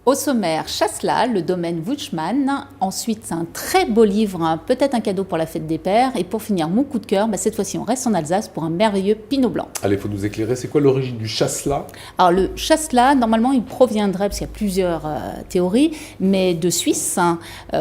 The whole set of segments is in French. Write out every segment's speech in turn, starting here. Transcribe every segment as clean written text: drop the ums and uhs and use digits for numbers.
Au sommaire, Chasselas, le domaine Wutschmann. Ensuite, c'est un très beau livre, peut-être un cadeau pour la fête des pères. Et pour finir, mon coup de cœur, cette fois-ci, on reste en Alsace pour un merveilleux Pinot Blanc. Allez, il faut nous éclairer. C'est quoi l'origine du Chasselas? Alors, le Chasselas, normalement, il proviendrait, parce qu'il y a plusieurs théories, mais de Suisse,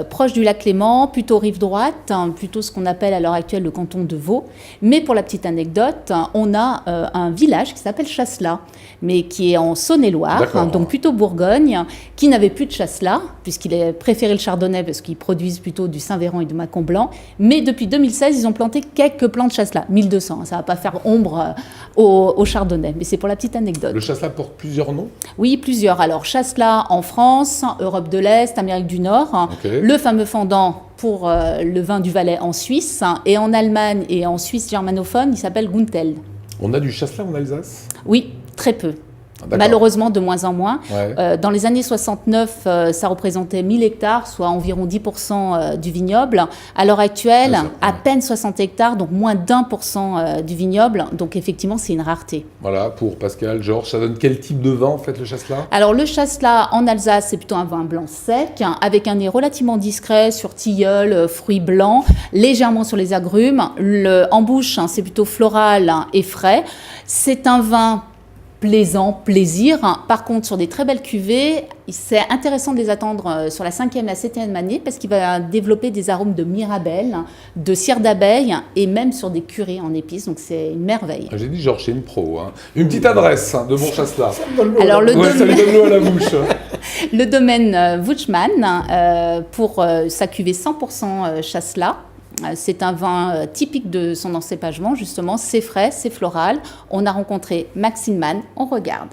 proche du lac Léman, plutôt rive droite, plutôt ce qu'on appelle à l'heure actuelle le canton de Vaud. Mais pour la petite anecdote, on a un village qui s'appelle Chasselas, mais qui est en Saône-et-Loire, donc plutôt Bourgogne, qui n'avait plus de Chasselas, puisqu'il a préféré le chardonnay parce qu'ils produisent plutôt du Saint-Véran et du Mâcon blanc. Mais depuis 2016, ils ont planté quelques plants de Chasselas, 1200. Ça ne va pas faire ombre au chardonnay, mais c'est pour la petite anecdote. Le Chasselas porte plusieurs noms? Oui, plusieurs. Alors, Chasselas en France, Europe de l'Est, Amérique du Nord. Okay. Le fameux fendant pour le vin du Valais en Suisse. Et en Allemagne et en Suisse germanophone, il s'appelle Guntel. On a du Chasselas en Alsace? Oui, très peu. Malheureusement, de moins en moins. Ouais. Dans les années 69, ça représentait 1000 hectares, soit environ 10% du vignoble. À l'heure actuelle, à peine 60 hectares, donc moins d'1% du vignoble. Donc effectivement, c'est une rareté. Voilà, pour Pascal, Georges, ça donne quel type de vin en fait le Chasselas? Alors le Chasselas en Alsace, c'est plutôt un vin blanc sec, avec un nez relativement discret sur tilleul, fruits blancs, légèrement sur les agrumes. En bouche, c'est plutôt floral et frais. C'est un vin plaisant, plaisir. Par contre, sur des très belles cuvées, c'est intéressant de les attendre sur la 5e et la 7e année parce qu'il va développer des arômes de mirabelle, de cire d'abeille et même sur des currys en épices. Donc, c'est une merveille. J'ai dit, Georges, c'est une pro. Hein. Une petite adresse de mon Chasselas. Alors, ça lui donne l'eau à la bouche. Le domaine Wutschmann, pour sa cuvée 100% Chasselas. C'est un vin typique de son encépagement, justement. C'est frais, c'est floral. On a rencontré Maxime Mann. On regarde.